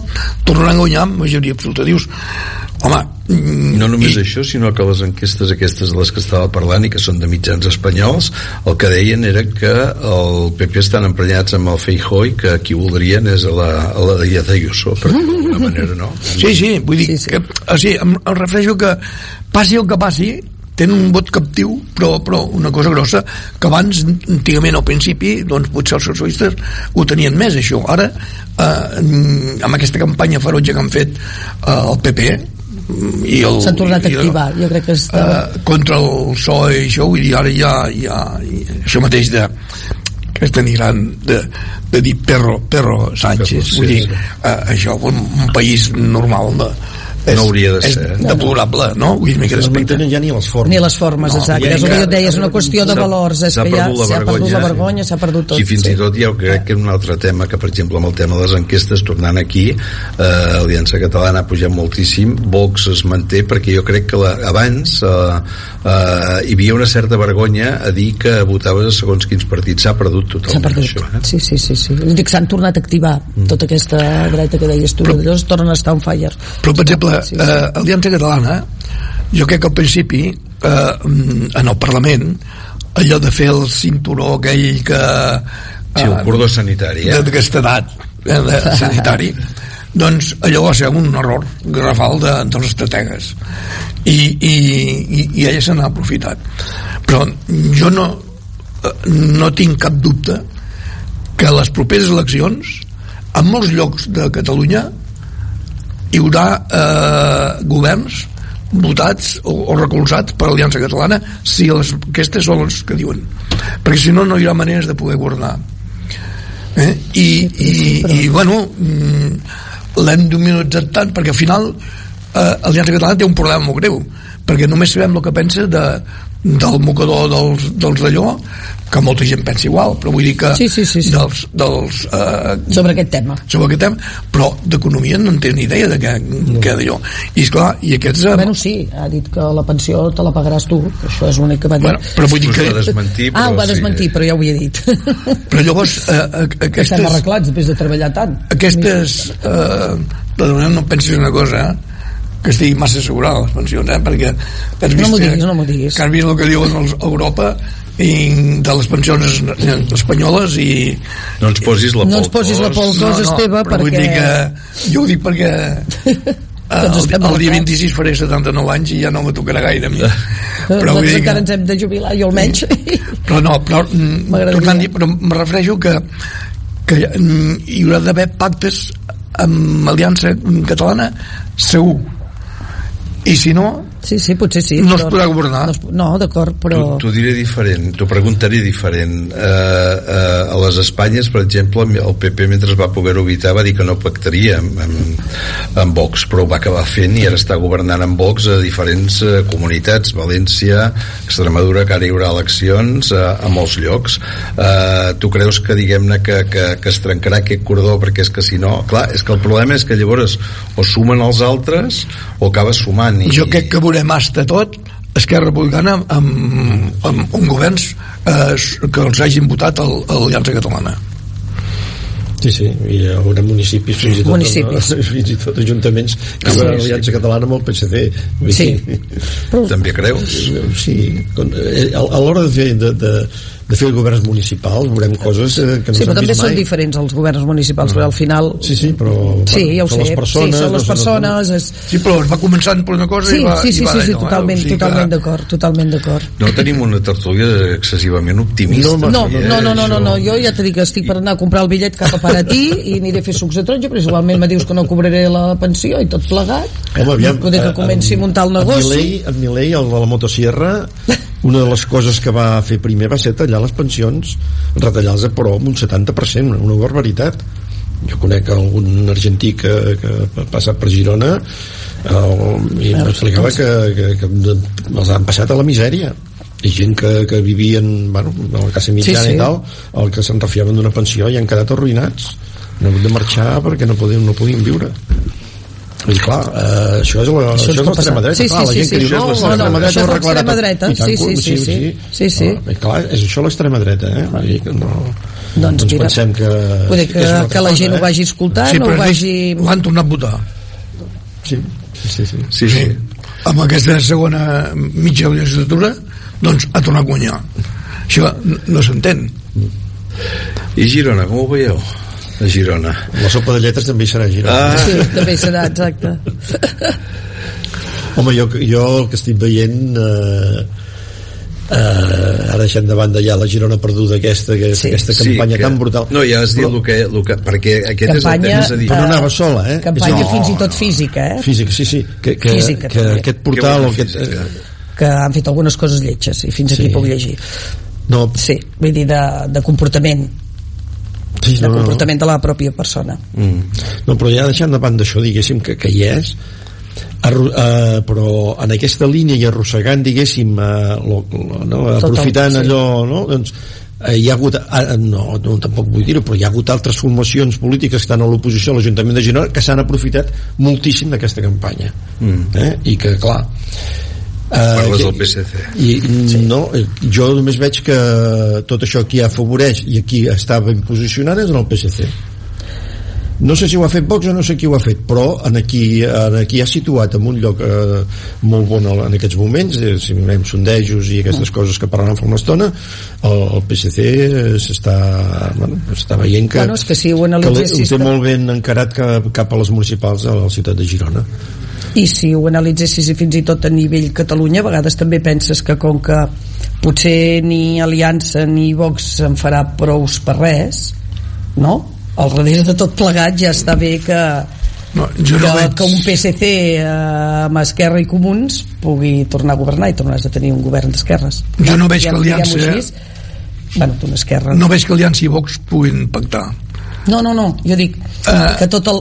tornaran a guanyar amb majoria absoluta. Dius, home... No només això, sinó que les enquestes aquestes de les que estava parlant i que són de mitjans espanyols, el que deien era que el PP estan emprenyats amb el Feijóo i que qui voldrien és a la Díaz Ayuso, per d'alguna manera, no? Sí, vull dir que, o sigui, em refereixo que passi el que passi, tenen un vot captiu, però una cosa grossa, que abans, antigament al principi, doncs potser els socialistes ho tenien més, això. Ara, amb aquesta campanya ferotge que han fet el PP, s'han tornat a activar, jo crec que està... contra el PSOE i això, vull dir, ara ja això mateix que és denigrant de dir perro Sánchez, vull dir, això, un país normal no hauria de ser. És deplorable, no? Vull dir, no es mantenen ja ni les formes. Ni les formes, exacte. És el que et deia, és una qüestió de valors. És que ja s'ha perdut la vergonya, s'ha perdut tot. I fins i tot jo crec que un altre tema, que per exemple amb el tema de les enquestes, tornant aquí, l'Aliança Catalana ha pujat moltíssim, Vox es manté, perquè jo crec que abans hi havia una certa vergonya a dir que votaves a segons quins partits. S'ha perdut totalment això. Sí. Dic, s'han tornat a activar tota aquesta dreta que deies tu, llavors tornen a estar on fire. Però, per exemple, Aliança Catalana, jo crec que al principi en el Parlament allò de fer el cinturó aquell que el cordó sanitari d'aquesta edat sanitari doncs allò va ser un error garrafal dels estrategues i ella se n'ha aprofitat. Però jo no tinc cap dubte que a les properes eleccions en molts llocs de Catalunya hi haurà governs votats o recolzats per Aliança Catalana, si aquestes són les que diuen, perquè si no hi haurà maneres de poder governar. I bueno, l'hem dominitzat tant, perquè al final Aliança Catalana té un problema molt greu, perquè només sabem el que pensa del mocador dels d'allò, que molta gent pensa igual, però vull dir que sí. Sobre aquest tema, però d'economia no en té ni idea de què d'allò, i esclar, i aquests bueno, sí, ha dit que la pensió te la pagaràs tu, això és l'únic que va dir. Bueno, però vull dir que ho va desmentir, però ja ho havia dit. Però llavors estem arreglats després de treballar tant. Aquestes no pensis una cosa, que estigui massa assegurada les pensions, perquè no m'ho diguis, que has vist el que diuen a Europa de les pensions espanyoles, i no ens posis la por al cos, Esteve, perquè vull dir que jo ho dic perquè el dia 26 faré 79 anys i ja no me tocarà gaire a mi. Però encara ens hem de jubilar, jo almenys. però me refereixo que hi haurà d'haver pactes amb Aliança Catalana, segur, i si no, potser sí, no es podrà governar. No, d'acord, però t'ho diré diferent, t'ho preguntaré diferent. A les Espanyes, per exemple, el PP, mentre va poder-ho evitar, va dir que no pactaria amb Vox, però ho va acabar fent i ara està governant amb Vox a diferents comunitats, València, Extremadura, que ara hi haurà eleccions a molts llocs. Tu creus que, diguem-ne, que es trencarà aquest cordó, perquè és que si no, clar, és que el problema és que llavors o sumen els altres o acabes sumant. Jo crec que veurem hasta tot Esquerra Republicana amb governs que els hagin votat a l'Aliança Catalana. Sí, hi haurà municipis, fins i tot ajuntaments que van a l'Aliança Catalana amb el PSC. Sí. També creus? Sí, a l'hora de fer governs municipals veurem coses que no s'han vist mai. Però també són diferents els governs municipals, però al final però ja ho sé, són les persones. Sí, però es va començant per una cosa i va totalment d'acord. No tenim una tertúlia excessivament optimista. No, jo ja t'he dit que estic per anar a comprar el bitllet cap a Paratí i aniré a fer sucs de taronja, però igualment me dius que no cobraré la pensió i tot plegat. Poder que comenci a muntar el negoci. En Milei, el de la motosierra, una de les coses que va fer primer va ser tallar les pensions, retallar-les però amb un 70%, una barbaritat. Jo conec algun argentí que ha passat per Girona i m'explicava que els han passat a la misèria, i gent que vivien a la classe mitjana i tal, el que se'n refiaven d'una pensió i han quedat arruïnats, han hagut de marxar perquè no podien viure. I clar, això és l'extrema dreta. La gent que diu l'extrema dreta sí. Clar, és això l'extrema dreta, doncs pensem que la gent ho vagi escoltant, l'han tornat a votar. Sí. Amb aquesta segona mitja legislatura, doncs ha tornat a guanyar. Això no s'entén. I Girona, com ho veieu? A Girona. La sopa de lletres també serà a Girona. Sí, també serà, exacte. Home, jo el que estic veient ara deixem de banda ja la Girona perduda aquesta campanya tan brutal. No, ja has dit el que perquè aquest campanya, és el tema, però no anava sola, campanya fins i tot física, física, sí, que aquest portal que han fet algunes coses lletges i fins aquí puc llegir. Sí, vull dir de comportament comportament de la pròpia persona. No, però ja deixant de banda això, diguéssim, que hi és, però en aquesta línia i arrossegant, diguéssim, aprofitant allò, doncs hi ha hagut, no tampoc vull dir-ho, però hi ha hagut altres formacions polítiques que estan a l'oposició a l'Ajuntament de Girona que s'han aprofitat moltíssim d'aquesta campanya, i que clar, parles del PSC jo només veig que tot això qui afavoreix i aquí està ben posicionat és en el PSC. no sé si ho ha fet Vox o no sé qui ho ha fet, però aquí ha situat en un lloc molt bon en aquests moments, si mirem sondejos i aquestes coses que parlàvem fa una estona, el PSC s'està veient que és que si ho analitzessis, ho té molt ben encarat cap a les municipals a la ciutat de Girona. I si ho analitzessis i fins i tot a nivell Catalunya, a vegades també penses que com que potser ni Aliança ni Vox en farà prous per res, no? Al darrere de tot plegat ja està bé que un PSC amb Esquerra i Comuns pugui tornar a governar i tornaràs a tenir un govern d'esquerres. Jo no veig que Aliança d'una esquerra no veig que Aliança i Vox puguin pactar. No, jo dic que tota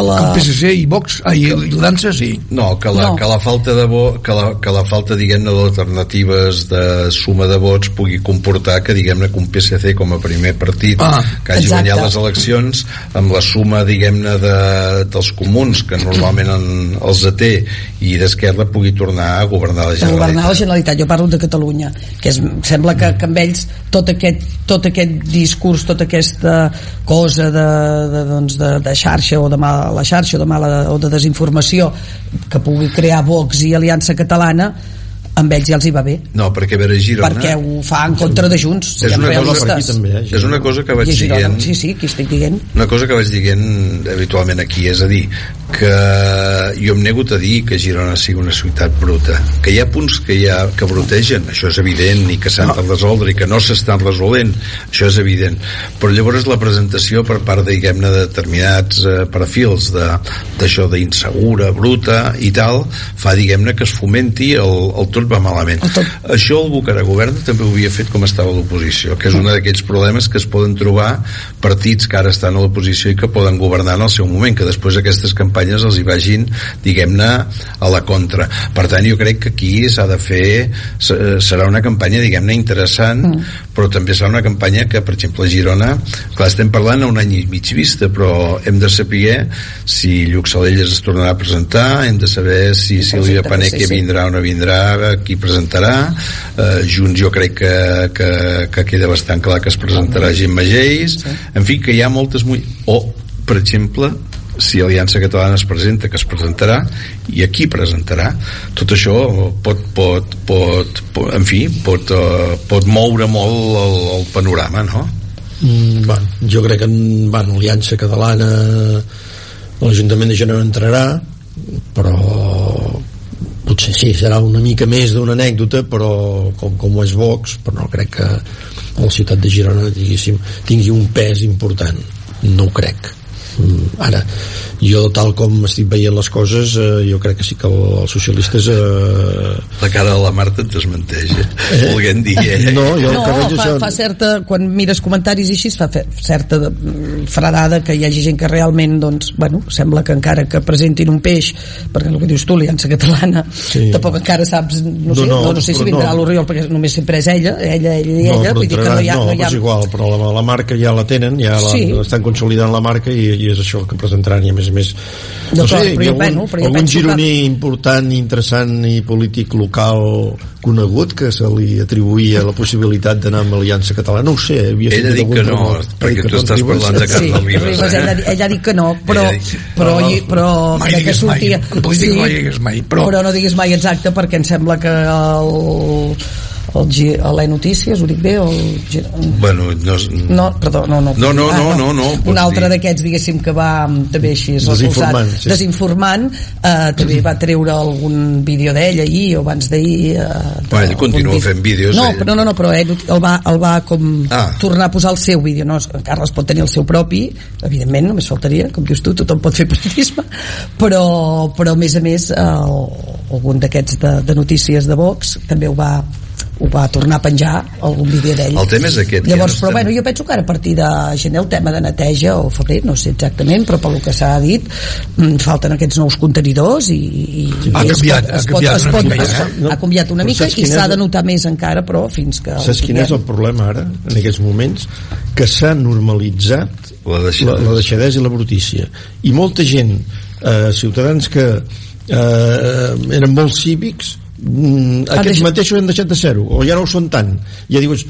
la... El PSC i Vox i l'Aliança sí. No, que la falta que la falta, diguem-ne, d'alternatives de suma de vots pugui comportar que, diguem-ne, que un PSC com a primer partit que hagi guanyat les eleccions amb la suma, diguem-ne, dels comuns, que normalment els té, i d'Esquerra pugui tornar a governar la Generalitat. Jo parlo de Catalunya, que sembla que amb ells tot aquest discurs, tota aquesta cosa de xarxa o de mala xarxa o de desinformació que pugui crear Vox i Aliança Catalana, amb ells ja els hi va bé. No, perquè a veure, Girona... Perquè ho fa en contra de Junts. És una cosa que vaig dient... Sí, aquí estic dient. Una cosa que vaig dient habitualment aquí, és a dir, que jo em nego a dir que Girona sigui una ciutat bruta. Que hi ha punts que brutegen, això és evident, i que s'han de resoldre i que no s'estan resolent, això és evident. Però llavors la presentació per part, diguem-ne, de determinats perfils d'això d'insegura, bruta i tal, fa, diguem-ne, que es fomenti el tot va malament. Això el Bucarà Govern també ho havia fet com estava a l'oposició, que és un d'aquells problemes que es poden trobar partits que ara estan a l'oposició i que poden governar en el seu moment, que després aquestes campanyes els hi vagin, diguem-ne, a la contra. Per tant, jo crec que aquí s'ha de fer, serà una campanya, diguem-ne, interessant, però també serà una campanya que, per exemple, a Girona, clar, estem parlant a un any i mig vista, però hem de saber si Lluc Salelles es tornarà a presentar, hem de saber si Sílvia Paneque vindrà o no vindrà, qui presentarà. Junts jo crec que queda bastant clar que es presentarà Gemma Geis, en fi, que hi ha moltes per exemple, si Aliança Catalana es presenta, que es presentarà, i a qui presentarà. Tot això pot moure molt el panorama, no? Jo crec que Aliança Catalana, l'Ajuntament de Girona entrarà, però potser sí, serà una mica més d'una anècdota, però com ho és Vox, però no crec que la ciutat de Girona, diguéssim, tingui un pes important. No ho crec. Ara, jo tal com estic veient les coses, jo crec que sí que els socialistes la cara de la Marta et desmenteix, volguent dir fa certa, quan mires comentaris i així, fa certa fredada que hi hagi gent que realment, doncs, sembla que encara que presentin un peix, perquè el que dius tu, Aliança Catalana, tampoc encara saps, no sé si vindrà l'Oriol, perquè només sempre és ella, vull dir que no hi ha... és igual, però la marca ja la tenen, ja estan consolidant la marca i és això que presentaran, i a més no sé, algun gironí important, interessant i polític local conegut que se li atribuïa la possibilitat d'anar amb l'Aliança Catalana, no ho sé, ell ha dit que no, perquè tu estàs parlant de Carles Ribas, ell ha dit que no, però mai digues mai, però no diguis mai exacte, perquè em sembla que l'E Notícies, ho dic bé? Un altre d'aquests, diguéssim, que va també així desinformant, també va treure algun vídeo d'ell ahir o abans d'ahir. Ell continua fent vídeos. Però ell el va com tornar a posar el seu vídeo. Carles pot tenir el seu propi, evidentment, només faltaria, com dius tu, tothom pot fer periodisme, però a més algun d'aquests de notícies de Vox també ho va tornar a penjar algun vídeo d'ell. El tema és aquest. Llavors, però jo penso que ara a partir de gener el tema de neteja o febrer, no sé exactament, però pel que s'ha dit falten aquests nous contenidors i ha canviat una mica i s'ha de notar més encara, però fins que... Saps quin és el problema ara, en aquests moments? Que s'ha normalitzat la deixadesa i la brutícia, i molta gent, ciutadans que eren molt cívics, aquests mateixos han deixat de ser-ho, o ja no ho són tant, ja dius,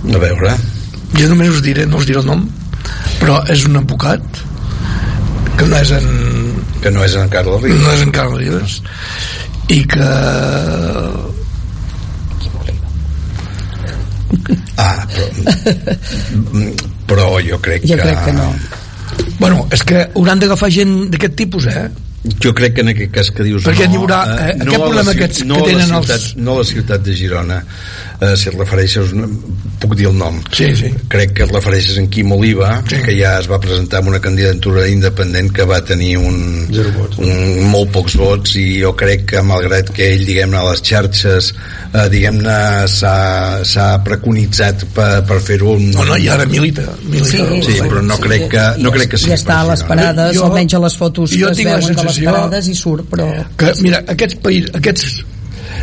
A veure, jo només us diré, no us diré el nom, però és un advocat que no és en Carles Rivas, no és en Carles Rivas, i que però jo crec que no. Bueno, és que hauran d'agafar gent d'aquest tipus, jo crec que en aquest cas que dius perquè n'hi haurà aquest problema que tenen els... No a la ciutat de Girona, si et refereixes, puc dir el nom, sí. Crec que et refereixes en Quim Oliva, sí. Que ja es va presentar amb una candidatura independent que va tenir molt pocs vots, i jo crec que malgrat que ell, diguem-ne, a les xarxes s'ha preconitzat per fer-ho i ara milita. Sí, però no crec que sigui ja està a les parades, almenys a les fotos que es veuen de les parades i surt, però... Que, mira, aquests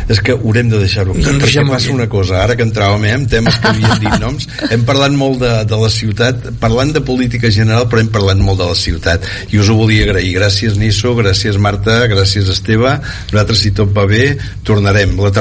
és que haurem de deixar-ho perquè passa una cosa, ara que entràvem en temes que havíem dit noms, hem parlat molt de la ciutat, parlant de política general, però hem parlat molt de la ciutat, i us ho volia agrair. Gràcies Niso, gràcies Marta, gràcies Esteve. Nosaltres, si tot va bé, tornarem. La